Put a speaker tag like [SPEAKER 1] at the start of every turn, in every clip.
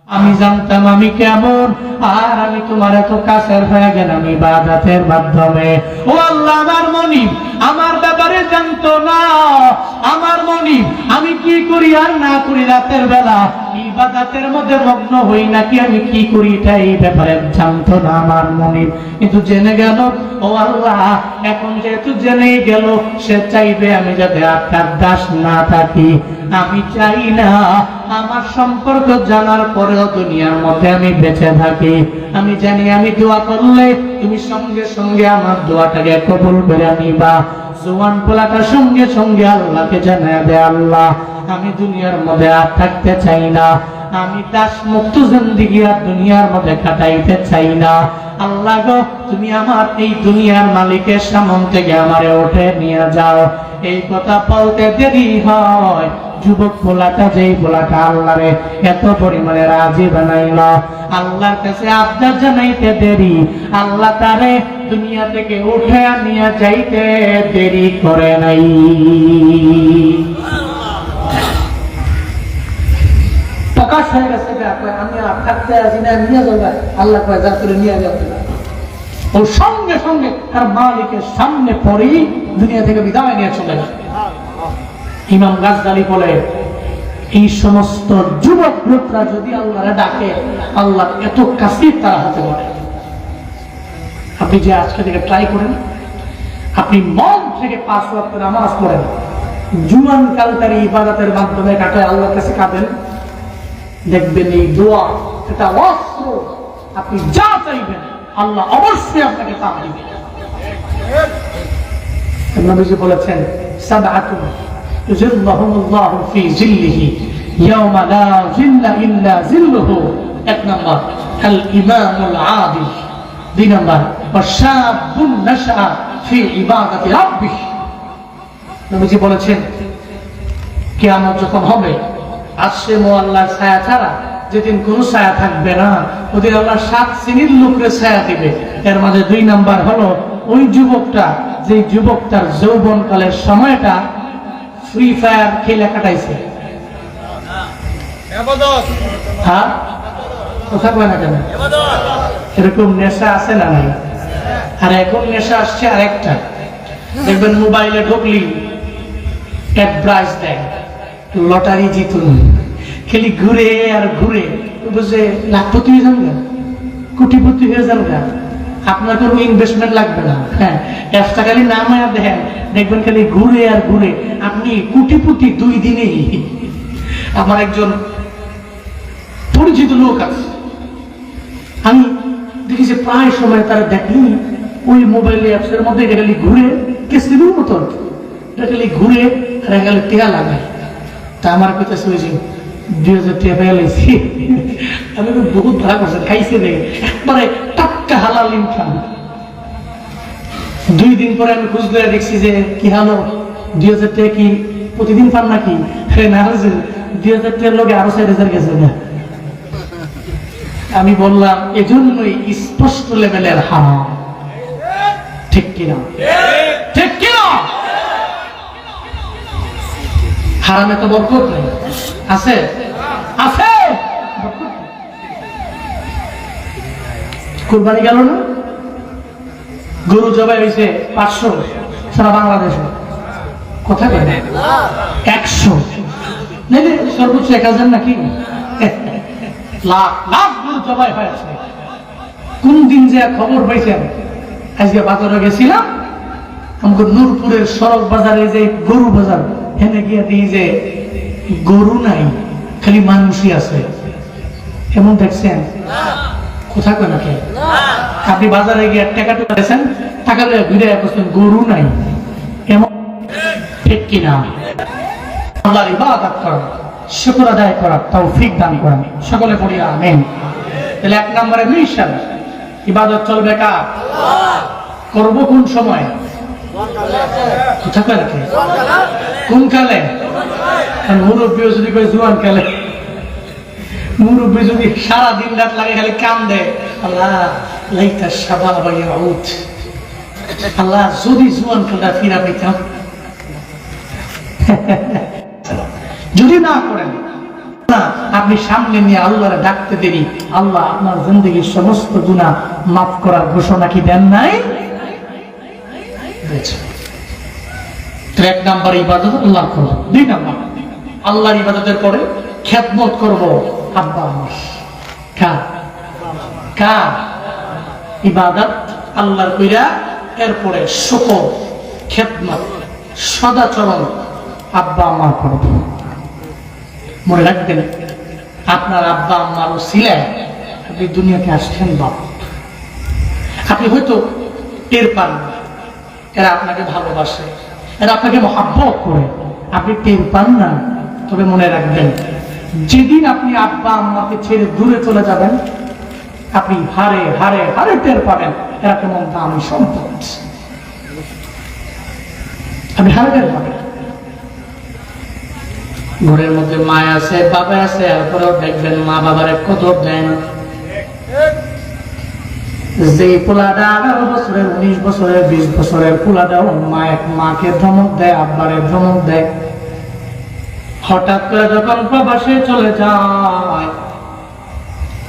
[SPEAKER 1] আমি জানতাম আমি কেমন, আর আমি তোমার এত কাছের হয়ে গেলাম ইবাদতের মাধ্যমে। ও আল্লাহ, আমার মনিব আমার ব্যাপারে জানতো না। আমার মনিব আমি কি করি আর না করি, রাতের বেলা ইবাদতের মধ্যে মগ্ন হই নাকি আমি কি করি, এটা এই ব্যাপারে জানতো না আমার মনিব, কিন্তু জেনে গেল। ও আল্লাহ, এখন যেহেতু জেনেই গেল, সে চাইবে আমি যাতে আপনার দাস না থাকি। আমি চাই না আমার সম্পর্ক জানার পরেও দুনিয়ার মধ্যে আমি বেঁচে থাকি। আমি জানি আমি দোয়া করলে তুমি সঙ্গে সঙ্গে আমার দোয়াটাকে কবুল করে নিবা। জোয়ান পোলাটা সঙ্গে সঙ্গে আল্লাহকে জানায় দে, আল্লাহ আমি দুনিয়ার মধ্যে আর থাকতে চাই না, আমি দাস মুক্ত জিন্দেগি আর দুনিয়ার মধ্যে কাটাইতে চাই না। আল্লাহ গো, তুমি আমার এই দুনিয়ার মালিকের সামনে থেকে আমারে উঠে নিয়ে যাও। এই কথা বলতে দেরি হয়, যুবক পোলাটা যেই পোলাটা আল্লাহরে এত পরিমাণে রাজি বানাইল, আল্লাহর কাছে আবদার জানাইতে দেরি, আল্লাহ তারে দুনিয়া থেকে উঠে নিয়ে যাইতে দেরি করে নাই। প্রকাশ হয়ে গেছে, আমি আর থাকতে আছি না, নিয়ে যাবে। আল্লাহ কয় যা করে নিয়ে যাবে। ও সঙ্গে সঙ্গে তার মালিকের সামনে পড়েই দুনিয়া থেকে বিদায় নিয়ে চলে গেছে। ইমাম গাজদালি বলে, এই সমস্ত যুবক লোকরা যদি আল্লাহরে ডাকে, আল্লাহ এত কাছে তারা হতে পারে। আপনি যে আজকে থেকে ট্রাই করেন, আপনি মন থেকে 5 ওয়াক্ত নামাজ পড়েন, জুয়ান কালটারি ইবাদতের মাধ্যমে কাটায় আল্লাহর কাছে কাঁদেন, দেখবেন এই দোয়া এটা অস্ত্র। আপনি যা চাইবেন আল্লাহ অবশ্যই আপনাকে তা দিবেন। নবীজি বলেছেন, সাবআতুন ইউযিল্লুহুমুল্লাহু ফি জিল্লিহি ইয়াওমা লা জিল্লা ইল্লা জিল্লুহু। 1 নম্বর আল ইমামুল আদিল, 2 নম্বর ওয়াশাবুন নাশআ ফি ইবাদাতি রাব্বিহ। নবীজি বলেছেন, কিয়ামত যখন হবে, আসছে আল্লাহর ছায়া ছাড়া যেদিন কোন ছায়া থাকবে না, ওদিন আল্লাহ 7 শ্রেণীর লোককে ছায়া দিবে। এর মাঝে 2 নাম্বার হলো ওই যুবকটা, যে যুবকটার যৌবন কালের সময়টা ফ্রি ফায়ার খেলে কাটাইছে। হ্যাঁ, কথা কয় না কেন? এরকম নেশা আছে না নাই? আর এখন নেশা আসছে আরেকটা, দেখবেন মোবাইলে ঢুকলি অ্যাডভাইস দেয়, লটারি জিতুন, খালি ঘুরে আর ঘুরে বুঝে লাখপতি হয়ে যান না, কোটিপতি হয়ে যান না, আপনার কোনো ইনভেস্টমেন্ট লাগবে না। হ্যাঁ, একটা খালি নাম দেখেন, দেখবেন খালি ঘুরে আর ঘুরে আপনি কোটিপতি 2 দিনেই। আমার একজন পরিচিত লোক আছে, আমি দেখি যে প্রায় সময় তারা দেখি ওই মোবাইল অ্যাপসের মধ্যে এটা খালি ঘুরে, কেসিনোর মতো এটা খালি ঘুরে আর খালি টেয়া লাগায়। তা আমার কথা শুনেছি 2000 টাকা পেয়ে লাইছি। আমি বহুত ভাড়া করছে, খাইছে দেখে একবারে টাটকা হালাল ইনকাম। 2 দিন পরে আমি খোঁজ করে দেখছি যে কি হলো, 2000 টাকা কি প্রতিদিন পান নাকি? না, 2000 টাকার লোকে আরো 4000 গেছে না। আমি বললাম এজন্যই স্পষ্ট লেভেলের হারাম। ঠিক কিনা? ঠিক কিনা? হারামে তো বরকত নেই, আছে? আছে। কুরবানি গেল না, গরু জবাই হয়েছে 500 সারা বাংলাদেশে, কথা কয় 100 নেই, সর্বোচ্চ 1000 নাকি? লাখ লাখ গরু জবাই হয়েছে। কোন দিন যে খবর পাইছেন, আজকে বাজারে গেছিলাম, আমাকে নূরপুরের সড়ক বাজারে যে গরু বাজার, এনে গিয়ে দিই যে গরু নাই, খালি মানুষই আছে। এমন দেখছেন? কোথা কয় নাকি? আপনি বাজারে গিয়ে টাকা দিয়েছেন, টাকা লয়ে ঘুরে বসছেন, গরু নাই। এমন ঠিক কিনা? আল্লাহর ইবাদত করা, শুকর আদায় করা, তৌফিক দান করেন। সকলে পড়ি আমিন। তাহলে 1 নম্বরে মিশন, ইবাদত চলবে কার? করব কোন সময়? কোথা কয় নাকি? কোন কালে? মুরব্বী যদি কয় জুয়ান কালে, মুরব্বী যদি সারা দিন রাত লাগে খালি কাম দেয়, আল্লাহ লাইতা শাবাব ইয়াউদ, আল্লাহ যদি জুয়ান কালটা ফিরা পেতাম। যদি না করেন না, আপনি সামনে নিয়ে আল্লাহরে ডাকতে দেরি, আল্লাহ আপনার জিন্দেগীর সমস্ত গুনাহ মাফ করার ঘোষণা কি দেন নাই? তো এক নাম্বার ইবাদত আল্লাহ করব, দুই নাম্বার আল্লাহর ইবাদতের পরে খেদমত করব আব্বা আমার। কার ইবাদত? আল্লাহর কইরা, এরপরে শুকর, খেদমত, সদাচরণ আব্বা আম্মা করব। মনে রাখবেন, আপনার আব্বা আম্মার ওসিলায় আপনি দুনিয়াতে আসছেন বাপ। আপনি হয়তো টের পান না, এরা আপনাকে ভালোবাসে, এরা আপনাকে মহাব্বত করে, আপনি টের পান না। তবে মনে রাখবেন, যেদিন আপনি আব্বা আম্মাকে ছেড়ে দূরে চলে যাবেন, আপনি হারে হারে হারে টের পাবেন এরা কেমন দামি সম্পদ। আপনি হারে টের পাবেন। ঘরের মধ্যে মা আছে, বাবা আছে, এরপরেও দেখবেন মা বাবার কদর দেয় না। যে পোলাটা 18 বছরের, 19 বছরের, 20 বছরের পোলাটাও মাকে ধমক দেয়, আব্বারে ধমক দেয়। হঠাৎ করে যখন প্রবাসে চলে যায়,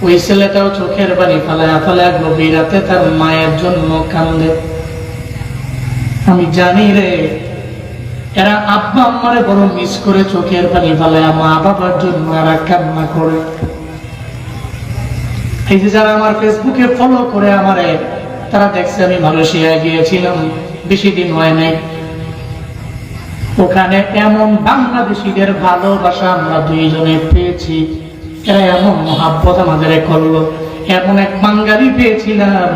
[SPEAKER 1] ওই ছেলেটাও চোখের পানি ফেলায় ফেলায় গভীর রাতে তার মায়ের জন্য কান্দে। আমি জানি রে, এরা আব্বা আম্মারে বড় মিস করে চোখের পানি ফেলায় মা বাবার জন্য এরা কান্না করে। এই যে যারা আমার ফেসবুকে ফলো করে আমারে, তারা দেখছে আমি মালয়েশিয়ায় গিয়েছিলাম, বেশি দিন হয় নাই। ওখানে এমন বাংলাদেশিদের ভালোবাসা আমরা দুইজনে পেয়েছি, এরা এমন মহাব্বত আমাদের করলো। এমন এক বাঙালি পেয়েছিলাম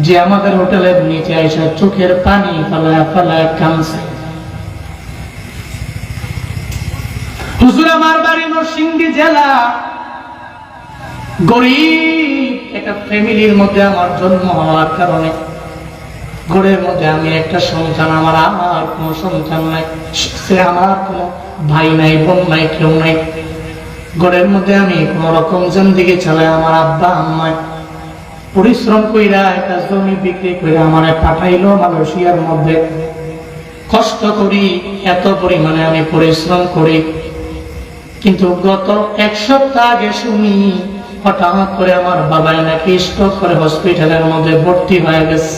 [SPEAKER 1] যে আমাদের হোটেলের নিচে এসে চোখের পানি ফেলায় ফেলায় কাঁদছে। হুজুর, আমার বাড়ি নরসিংদী জেলা, গরিব একটা ফ্যামিলির মধ্যে আমার জন্ম হওয়ার কারণে ঘরের মধ্যে আমি একটা সন্তান, আমার কোনো সন্তান নাই, সে আমার কোনো ভাই নাই, বোন নাই, কেউ নাই। ঘরের মধ্যে আমি কোন রকম জিন্দেগি চালাই। আমার আব্বা আম্মায় পরিশ্রম কইরা একটা জমি বিক্রি করে আমার পাঠাইলো মালয়েশিয়ার মধ্যে। কষ্ট করি, এত পরিমাণে আমি পরিশ্রম করি, কিন্তু গত 1 সপ্তাহ আগে শুনি হঠাৎ করে আমার বাবাই নাকি স্ট্রোক করে হসপিটালের মধ্যে ভর্তি হয়ে গেছে।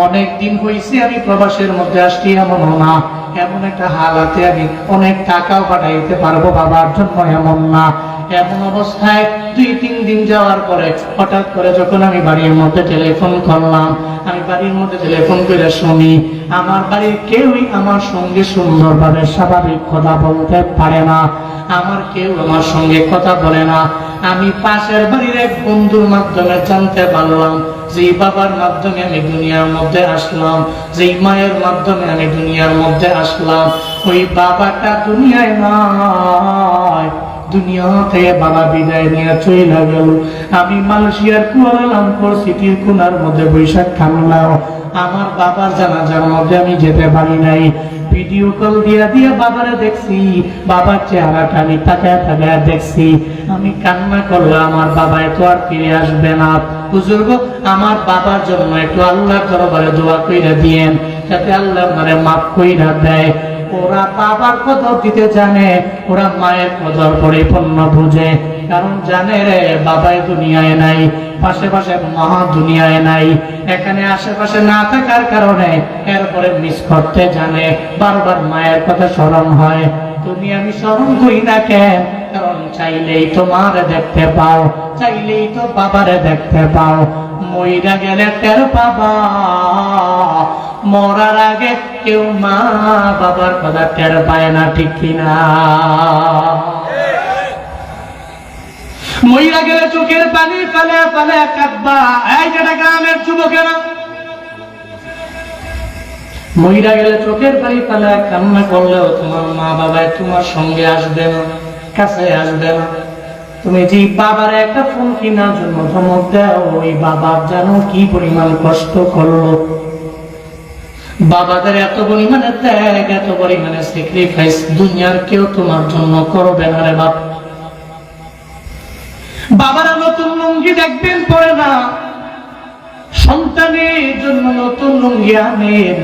[SPEAKER 1] অনেক দিন হয়েছে আমি প্রবাসের মধ্যে আসছি, এমন না এমন একটা হালাতে আমি অনেক টাকাও পাঠাইতে পারবো বাবার জন্য, এমন না। এমন অবস্থায় 2-3 দিন যাওয়ার পরে হঠাৎ করে যখন আমি বাড়ির মধ্যে টেলিফোন করলাম, আমি বাড়ির মধ্যে টেলিফোন করে শুনি আমার বাড়ির কেউই আমার সঙ্গে সুন্দরভাবে স্বাভাবিক কথা বলতে পারে না, আমার কেউ আমার সঙ্গে কথা বলে না। আমি পাশের বাড়ির এক বন্ধুর মাধ্যমে জানতে পারলাম, যেই বাবার মাধ্যমে আমি দুনিয়ার মধ্যে আসলাম, যেই মায়ের মাধ্যমে আমি দুনিয়ার মধ্যে আসলাম, ওই বাবাটা দুনিয়ায় নাই। দুনিয়া থেকে বাবা বিদায় নিয়ে চলে গেল। আমি মালয়েশিয়ার কুয়ালালামপুর সিটির কোনার মধ্যে বৈশাখ কামলাও আমার বাবার জানাজার মধ্যে আমি যেতে পারি নাই। ভিডিও কল দিয়ে বাবারে দেখছি, বাবার চেহারাটা আমি তাকায় তাকায় দেখছি। আমি কান্না করলাম, আমার বাবা তো আর ফিরে আসবে না। হুজুর গো, আমার বাবার জন্য একটু আল্লাহর দরবারে দোয়া কইরা দিয়েন, যাতে আল্লাহ আমারে মাফ কইরা দেয়। ওরা বাবার কদর দিতে জানে, ওরা মায়ের কদর পরিপূর্ণ বুঝে। কারণ জানে রে, বাবাই দুনিয়ায় নাই, পাশে পাশে মহা দুনিয়ায় নাই। এখানে আশেপাশে না থাকার কারণে এরপরে মিস করতে জানে, বারবার মায়ের কথা স্মরণ হয়। তুমি আমি স্মরণ করি না কেন? কারণ চাইলেই তোমার দেখতে পাও, চাইলেই তো বাবারে দেখতে পাও। মইরা গেলে টের পাবা, মরার আগে কেউ মা বাবার কথা টের পায় না, ঠিক কিনা? মইরা গেলে চোখের পানি ফেলে ফেলে কাঁদবা। এই যেটা গ্রামের যুবকেরা, মইরা গেলে চোখের পানি ফেলে কান্না করলেও তোমার মা বাবাই তোমার সঙ্গে আসবে না, কাছে আসবে না। তুমি যে বাবার একটা ফোন কেনার জন্য ধমক দাও, ওই বাবার জানো কি পরিমাণ কষ্ট করলো। বাবাদের এত পরিমাণে ত্যাগ, এত পরিমাণে স্যাক্রিফাইস দুনিয়ার কেউ তোমার জন্য করবে না রে বাপ। বাবারা নতুন লুঙ্গি দেখবেন পরে না, সন্তানের জন্য নতুন লুঙ্গি আনেন,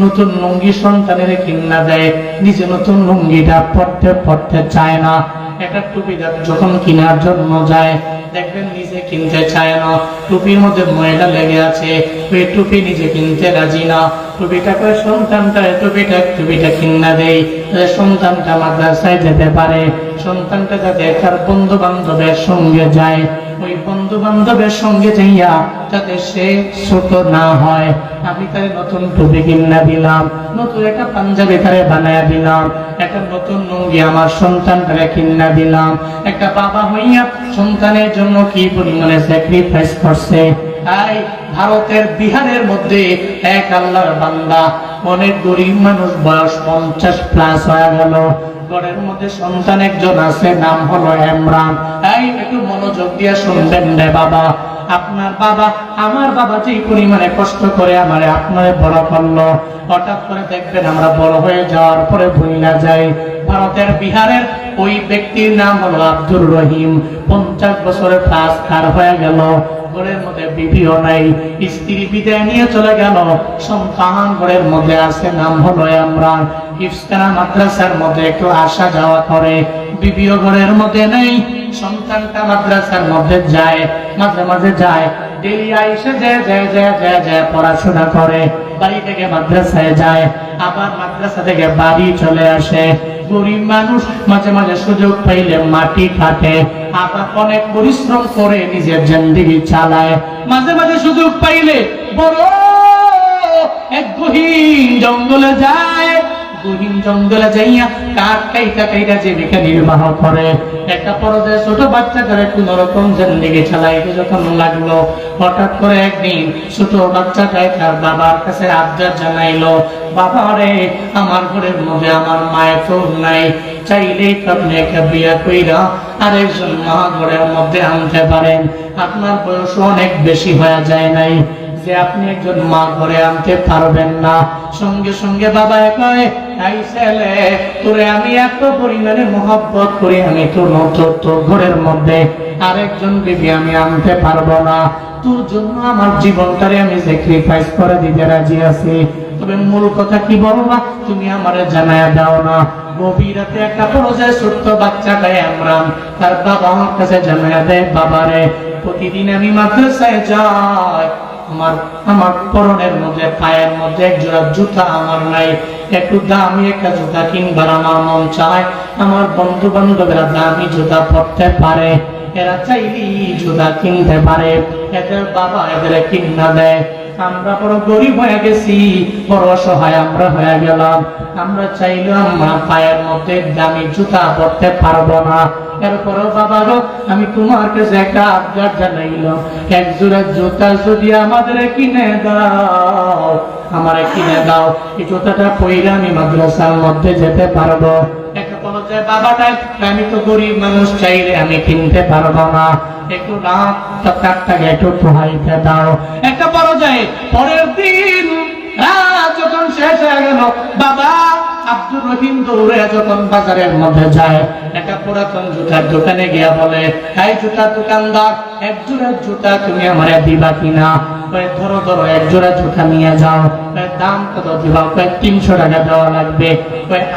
[SPEAKER 1] নতুন লুঙ্গি সন্তানের কিনা দেয়, নিজে নতুন লুঙ্গিটা পড়তে পড়তে চায় না। একটা টুপি যখন কেনার জন্য যায়, দেখবেন নিজে কিনতে চায় না, টুপির মধ্যে ময়লা লেগে আছে, ওই টুপি নিজে কিনতে রাজি না। টুপিটা করে সন্তানটা টুপিটা কিনা দেয়, সন্তানটা মাদ্রাসায় যেতে পারে, সন্তানটা যাতে তার বন্ধু বান্ধবের সঙ্গে যায়, ওই বন্ধু বান্ধবের সঙ্গে যাইয়া যাতে সে ছোট না হয়। আমি তারে নতুন টুপি কিনা দিলাম, নতুন একটা পাঞ্জাবি তারে বানায় দিলাম, একটা নতুন লুঙ্গি আমার সন্তানটারে কিনা দিলাম। একটা বাবা হইয়া সন্তানের জন্য কি পরিমাণে স্যাক্রিফাইস করছে। তাই ভারতের বিহারের মধ্যে এক আল্লাহর বান্দা, অনেক গরিব মানুষ, বয়স 50+ হয়ে গেল, ঘরের মধ্যে সন্তান একজন আছে, নাম হলো ইমরান। এই একটু মনোযোগ দিয়ে শুনবেন রে বাবা, আপনার বাবা আমার বাবা যে পরিমাণে কষ্ট করে আমারে আপনারে বড় করলো, হঠাৎ করে দেখবেন আমরা বড় হয়ে যাওয়ার পরে ভুলে যাই। ভারতের বিহারের ওই ব্যক্তির নাম হলো আব্দুর রহিম। 50 বছরের প্লাস পার হয়ে গেল, ঘরের মধ্যে বিবিও নাই, স্ত্রী বিদায় নিয়ে চলে গেল, সন্তান ঘরের মধ্যে আছে, নাম হলো ইমরান। ইফতারা মাদ্রাসার মধ্যে একটু আসা যাওয়া করে, বিবিও ঘরের মধ্যে নেই, সন্তানটা মাদ্রাসার মধ্যে যায়, মাঝে মাঝে যায়, ডেলি আইসে যায় পড়াশোনা করে, বাড়ি থেকে মাদ্রাসায় যায়, আবার মাদ্রাসা থেকে বাড়ি চলে আসে। গরিব মানুষ মাঝে মাঝে সুযোগ পাইলে মাটি কাটে, আবার অনেক পরিশ্রম করে নিজের জিন্দেগি চালায়। মাঝে মাঝে সুযোগ পাইলে বড় এক গহীন জঙ্গলে যায়, গহীন জঙ্গলে যাইয়া কাঠ কাইটা জীবিকা নির্বাহ করে। একটা পর্যায়ে ছোট বাচ্চাটারে কোন রকম জিন্দেগি চালাইতে যখন লাগলো, হঠাৎ করে একদিন ছোট বাচ্চাটাই তার বাবার কাছে আবদার জানাইলো, বাবা রে, আমার ঘরের মধ্যে আমার মায়ের তো নাই, চাইলেই তো আপনি একটা বিয়া কইরা আরেকজন মা ঘরের মধ্যে আনতে পারেন, আপনার বয়স অনেক বেশি হয়ে যায় নাই যে আপনি একজন মা ঘরে আনতে পারবেন না। সঙ্গে সঙ্গে বাবা কয়, এই ছেলে, তোরে আমি এত পরিমাণে মহব্বত করি, আমি তোর ঘরের মধ্যে আরেকজন বিবি আমি আনতে পারবো না, তোর জন্য আমার জীবনটারে আমি স্যাক্রিফাইস করে দিতে রাজি আছি। তবে মূল কথা কি বলবা, তুমি আমারে জানায়া দাও না। গভীর রাতে একটা পর্যায়ে ছোট্ট বাচ্চাটা ইমরান তার বাবা আমার কাছে জানায়া দেয়, বাবারে, প্রতিদিন আমি মাদ্রাসায় যাই, আমার পরনের মধ্যে পায়ের মধ্যে এক জোড়া জুতা আমার নাই, একটু দামি একটা জুতা কিনবার আমার মন চায়, আমার বন্ধু বান্ধবেরা দামি জুতা পরতে পারে, এরা চাইলেই জুতা কিনতে পারে, এদের বাবা এদের কিনা দেয়। আমরা বড় গরিব হয়ে গেছি, বড় অসহায় আমরা হয়ে গেলাম, আমরা চাইলাম আমরা পায়ের মধ্যে দামি জুতা পরতে পারবো না। এরপরও বাবা গো, আমি তোমার কাছে একটা আবদার জানাইলাম, এক জোড়া জুতা যদি আমাদের কিনে দাও, আমারে কিনে দাও, এই জুতাটা পরে আমি মাদ্রাসার মধ্যে যেতে পারবো। একটা বলো যে বাবাটা, আমি তো গরিব মানুষ, চাইলে আমি কিনতে পারবো না, একটু রাতটাকে একটু পোহাইতে দাও। একটা বড় যায়, পরের দিন রাত যখন শেষ হয়ে গেল, বাবা আব্দুর রহিম দৌড়ে যখন বাজারের মধ্যে যায়, একটা পুরাতন জুতার দোকানে গিয়া বলে, এই জুতার দোকানদার, এক জোড়া জুতা তুমি আমারে দিবা কিনা? ধরো এক জোড়া জুতা নিয়ে যাও। দাম কত দিবা? 300 টাকা দেওয়া লাগবে।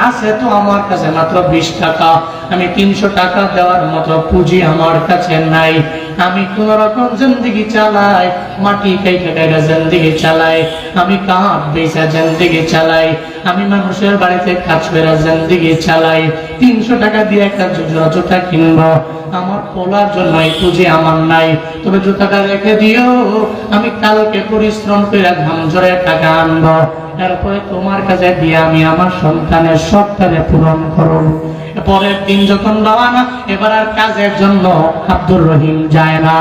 [SPEAKER 1] আছে তো আমার কাছে মাত্র 20 টাকা, আমি 300 টাকা দেওয়ার মতো পুঁজি আমার কাছে নাই, আমি কোন রকম জিন্দেগি চালাই, মাটি খাইটা জিন্দেগি চালাই, আমি কাঠ বেচা জিন্দেগি চালাই, আমি মানুষের বাড়িতে কাজ করে জিন্দেগি চালাই, 300 টাকা দিয়ে একটা জুতা কিনবো, আমার পোলার জন্য এই পুঁজি আমার নাই, তবে জুতাটা রেখে দিও, আমি কালকে পরিশ্রম করে ঘাম ঝরে টাকা আনবো, এরপরে তোমার কাছে দিয়ে আমি আমার সন্তানের সবটারে পূরণ করব। পরের দিন যখন রওনা, এবার আর কাজের জন্য আব্দুর রহিম যায় না।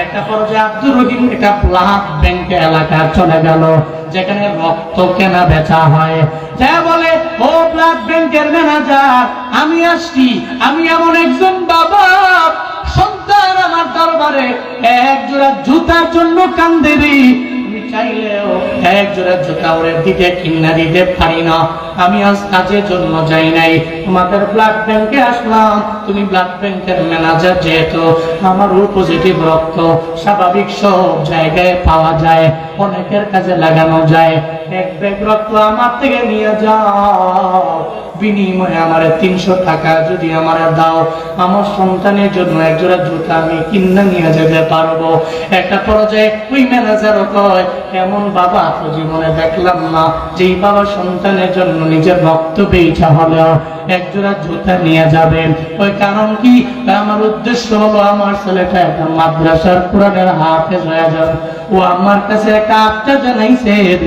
[SPEAKER 1] একটা পর্যায়ে আব্দুর রহিম একটা ব্লাড ব্যাংক এলাকা চলে গেল, যেখানে রক্ত কেনা বেচা হয়। যা বলে, ও ব্লাড ব্যাংকের ম্যানেজার, আমি আসছি, আমি এমন একজন বাবা, সন্তান আমার দরবারে এক জোড়া জুতার জন্য কান্দেবি, চাইলেও এক জোড়া জুতা ওরে দিতে কিনা দিতে পারি না, আমি আজ কাজের জন্য যাই নাই, তোমাদের ব্লাড ব্যাংকে আসলাম। তুমি ব্লাড ব্যাংকের ম্যানেজার যেহেতু, আমার ও পজিটিভ রক্ত স্বাভাবিক সব জায়গায় পাওয়া যায়, অনেকের কাজে লাগানো যায়। এক ব্যাগ রক্ত আমার থেকে নিয়ে যাও, বিনিময়ে আমার 300 টাকা যদি আমার দাও, আমার সন্তানের জন্য একজোড়া জুতা আমি কিনে নিয়ে যেতে পারবো। একটা পর্যায়ে ওই ম্যানেজারও কয়, এমন বাবা তো জীবনে দেখলাম না, যেই বাবা সন্তানের জন্য নিজের রক্ত বেইটা হলেও একজোড়া জুতা নিয়ে যাবেন। ওই কারণ কি? আমার উদ্দেশ্য হলো আমার ছেলেটা একটা মাদ্রাসার কোরআনের হাফেজ হয়ে যাবে। ও আমার কাছে একটা আবদার জানাইছেন,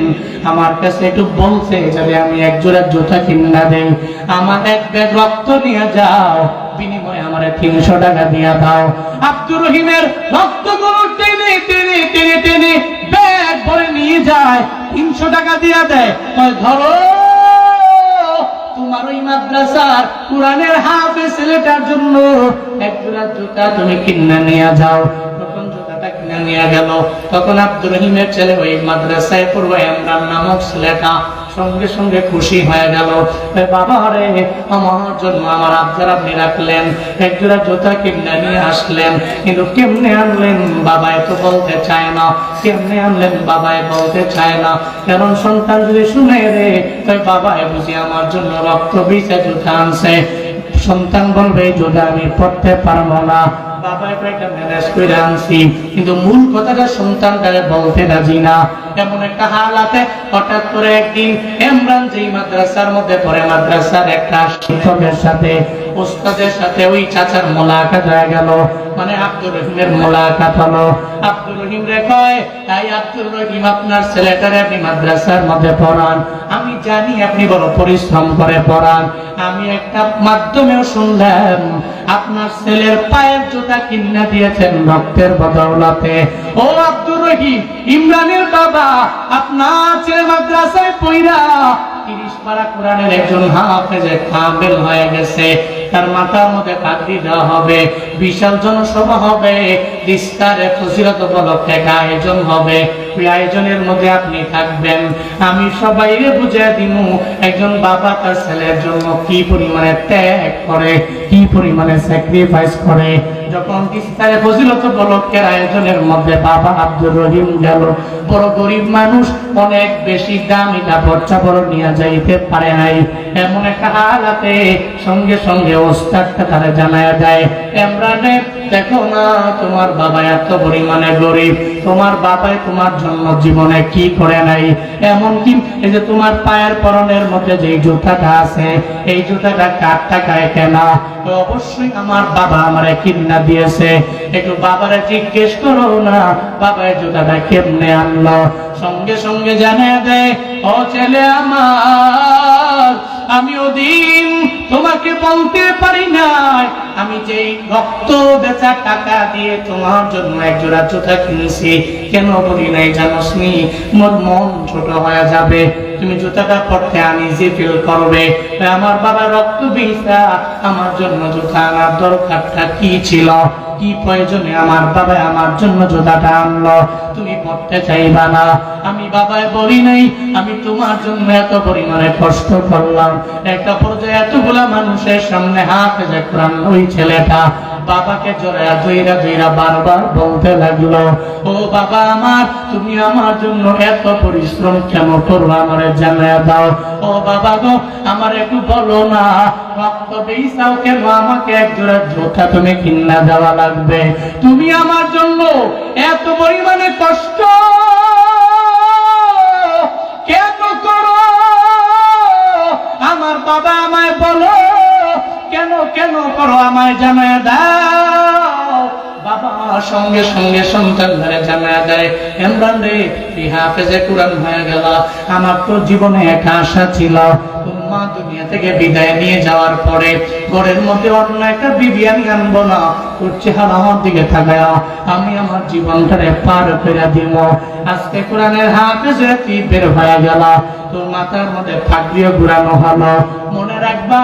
[SPEAKER 1] আমার কাছে একটু বলছে যদি আমি একজোড়া জুতা কিনা দেই, আমার এক ব্যাগ রক্ত নিয়ে যাও, বিনিময়ে আমার 300 টাকা দিয়ে দাও। আব্দুর রহিমের রক্তগুলো টেনে টেনে টেনে টেনে ব্যাগ ভরে নিয়ে যায়, 300 টাকা দিয়ে দেয়। ধরো তোমার ওই মাদ্রাসার কোরআনের হাফেজ ছেলেটার জন্য একজোড়া জুতা তুমি কিনে নিয়ে যাও। তখন জুতাটা কিনে নিয়ে গেল। তখন আব্দুর রহিমের ছেলে ওই মাদ্রাসায় পড়বে ইমরান নামক ছেলেটা সঙ্গে সঙ্গে খুশি হয়ে গেল। বাবা রে, আমার জন্য আমার আবদার আপনি রাখলেন, একজোড়া জুতা কিনে নিয়ে আসলেন, কিন্তু কেমনে আনলেন বাবাই তো বলতে চায় না, কেমনে আনলেন বাবাই বলতে চায় না। কারণ সন্তান যদি শুনে রে, তাই বাবাই বুঝি আমার জন্য রক্ত বীজে জুতা আনছে, সন্তান বলবে জুতা আমি পড়তে পারবো না, বাবাই একটা ম্যানেজ করে আনছি, কিন্তু মূল কথাটা সন্তানটারে বলতে রাজি না। এমন একটা হালাতে হঠাৎ করে একদিন ইমরান যেই মাদ্রাসার মধ্যে পড়ে, মাদ্রাসার একটা শিক্ষকের সাথে উস্তাদের সাথে ওই চাচার মোলাকাত হয়ে গেল, মানে আব্দুর রহিমের মোলাকাত হলো। আব্দুর রহিম রে কয়, তাই আব্দুর রহিম আপনার ছেলেটারে আপনি মাদ্রাসার মধ্যে পড়ান, আমি জানি আপনি বড় পরিশ্রম করে পড়ান, আমি একটা মাধ্যমেও শুনলাম আপনার ছেলের পায়ের জুতা কিনে দিয়েছেন রক্তের বদৌলতে। ও আব্দুর রহিম, ইমরানের বাবা, আপনার ছেলে মাদ্রাসায় পড়া 30 পারা কোরআনের একজন হাফেজে কামেল হয়ে গেছে, তার মাথার মধ্যে পাগড়ি দেওয়া হবে, বিশাল জনসভা হবে, দিস্তারে ফজিলত উপলক্ষে একটা আয়োজন হবে, ওই আয়োজনের মধ্যে আপনি থাকবেন। আমি সবাইরে বুঝিয়ে দিমু একজন বাবা তার ছেলের জন্য কি পরিমাণে ত্যাগ করে, কি পরিমাণে স্যাক্রিফাইস করে। যখন দিস্তারে ফজিলত উপলক্ষের আয়োজনের মধ্যে বাবা আব্দুর রহিম গেল, বড় গরিব মানুষ, অনেক বেশি দামি কাপড় চাপড় নিয়ে যাইতে পারে নাই, এমন একটা হালাতে সঙ্গে সঙ্গে ওস্তাদটা তারা জানায় দেয়, ইমরানে দেখো না তোমার বাবা এত পরিমাণে গরিব, তোমার বাবাই তোমার জন্য জীবনে কি করে নাই, এমনকি এই যে তোমার পায়ের পরনের মধ্যে যে জুতাটা আছে, এই জুতাটা কার টাকায় কেনা? অবশ্যই আমার বাবা আমারে কিনা দিয়েছে, একটু বাবারে জিজ্ঞেস করো না বাবা এই জুতাটা কেমনে আনলো। সঙ্গে সঙ্গে জানিয়ে দেয়, ও ছেলে আমার, আমি ওদিন তোমাকে বলতে পারি নাই, আমি যেই রক্ত বেচা টাকা দিয়ে তোমার জন্য একজোড়া জুতা কিনেছি, কেন বলি নাই জানোস নি? মোর মন ছোট হয়ে যাবে, তুমি জুতাটা পড়তে আনইজি ফিল করবে। আমার বাবা রক্ত বেচা আমার জন্য জুতা আনার দরকারটা কি ছিল, কি প্রয়োজনে আমার বাবা আমার জন্য জুতাটা আনলো, তুমি পড়তে চাইবা না? আমি বাবাই বলি নাই, আমি তোমার জন্য এত পরিমাণে কষ্ট করলাম। একটা পর্যায়ে এতগুলা মানুষের সামনে হাফেজে কোরআন ওই ছেলেটা বাবাকে জড়ায়া ধইরা ধইরা বারবার বলতে লাগলো, ও বাবা আমার, তুমি আমার জন্য এত পরিশ্রম কেন করো, আমারে জানায়া দাও। ও বাবা গো, আমার একটু বলো না, রক্ত বেইছাও কেন, আমাকে একজোড়া জুতা তুমি কিনা দেওয়া লাগবে, তুমি আমার জন্য এত পরিমাণে কষ্ট কেন করো? আমার বাবা আমায় বলো, কেন কেন করো, আমায় জানায় দাও। বাবা সঙ্গে সঙ্গে সন্তান ধরে জানায় দেয়, ইমরান রে, তুই হাফেজে কোরআন হয়ে গেল, আমার তো জীবনে একটা আশা ছিল, মা দুনিয়া থেকে বিদায় নিয়ে যাওয়ার পরে ঘরের মধ্যে অন্য একটা বিবি আমি আনবো না, তোর চেহারা আমার দিকে থাকায় আমি আমার জীবনটারে পার করে দিব। আজকে কোরআনের হাফেজে তুই বের হয়ে গেল, তোর মাথার মধ্যে পাগড়িও ঘুরানো হলো, মনের রাখবা,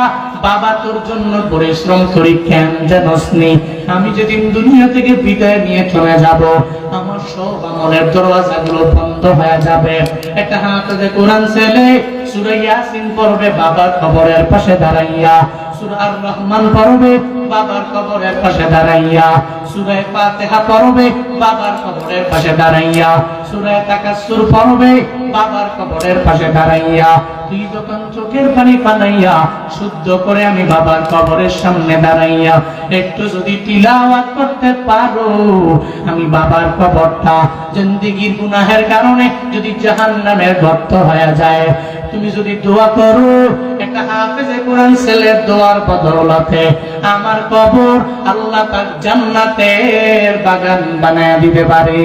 [SPEAKER 1] বাবা তোর জন্য পরিশ্রম করি কেন জানোসনি? আমি যেদিন দুনিয়া থেকে বিদায় নিয়ে চলে যাব, আমার সব আমলের দরওয়াজাগুলো বন্ধ হয়ে যাবে। একটা হাফেজে কোরআন ছেলে সূরা ইয়াসিন পড়বে বাবার কবরের পাশে দাঁড়াইয়া, সূরা আর রহমান পড়বে বাবার কবরের পাশে দাঁড়াইয়া, সূরা ফাতিহা পড়বে বাবার কবরের পাশে দাঁড়াইয়া, সূরা তাকাসসুর পড়বে বাবার কবরের পাশে দাঁড়াইয়া। তুই যখন চোখের পানি পালাইয়া শুদ্ধ করে আমি বাবার কবরের সামনে দাঁড়াইয়া একটু যদি তিলাওয়াত করতে পারো, আমি বাবার কবরটা জিন্দেগীর গুনাহের কারণে যদি জাহান্নামের গর্ত হয়ে যায়, তুমি যদি দোয়া করো একটা হাফেজে কোরআন ছেলের দোয়ার বদৌলতে আমার কবর আল্লাহ পাক জান্নাতের বাগান বানায় দিতে পারে।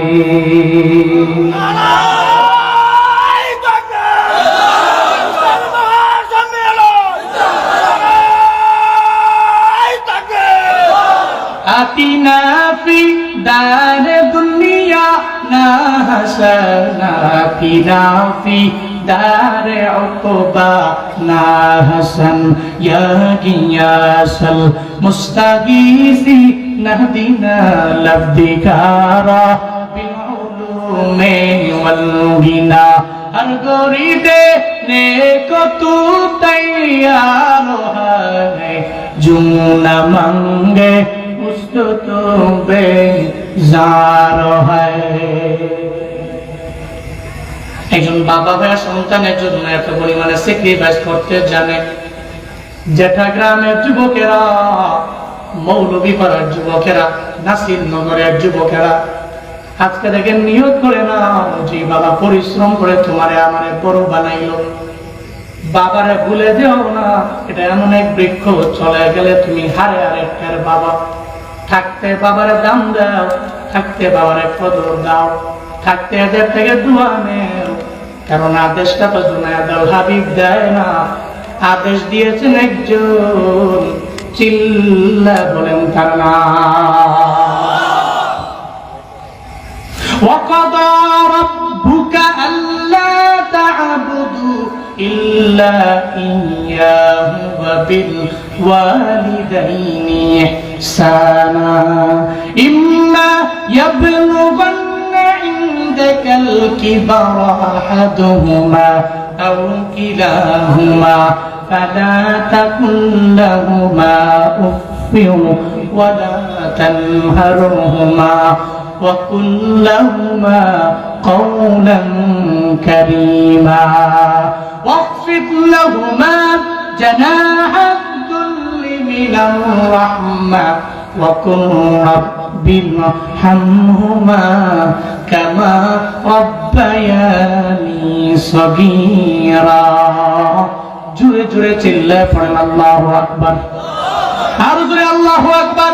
[SPEAKER 1] আতিনা ফি দারে দুনিয়া না হাসানা আতিনা ফি দারে উকবা না হাসান ইয়া গিয়াসাল মুস্তাগীসি নাহদিনা লাবদিকারা বিল উলুমি ওয়াল গিনা हर गोरी देने को तू तैयार है, जो न मांगे उसको तो बेजार है। একজন বাবা ভাইয়া সন্তানের জন্য এত পরিমাণে স্যাক্রিফাইস করতে জানে। জেঠা গ্রামের যুবকেরা, মৌলভীপাড়ার যুবকেরা, নাসিরনগরের যুবকেরা আজকে দেখেন নিয়ত করে না যে বাবা পরিশ্রম করে তোমারে আমারে বড় বানাইলো, বাবারে ভুলে যেও না। এটা এমন এক বৃক্ষ, চলে গেলে তুমি হারে আরেকটার বাবা। থাকতে বাবারে দাম দাও, থাকতে বাবারে কদর দাও, থাকতে এদের থেকে দোয়া নেও, কারণ আদেশটা তো জুনায়েদুল হাবিব দেয় না, আদেশ দিয়েছেন একজন, চিল্লা বলেন তার নাম। وقضى ربك ألا تعبدوا إلا إياه وبالوالدين إحسانا إما يبلغن عندك الكبر أحدهما أو كلاهما فلا تقل لهما أف ولا تنهرهما وقل لهما قولا كريما واخفض لهما جناح الذل من الرحمة وقل رب ارحمهما كما ربياني صغيرا। জোরে জোরে চিল্লায় পড়েন আল্লাহু আকবার, আর জোরে আল্লাহু আকবার।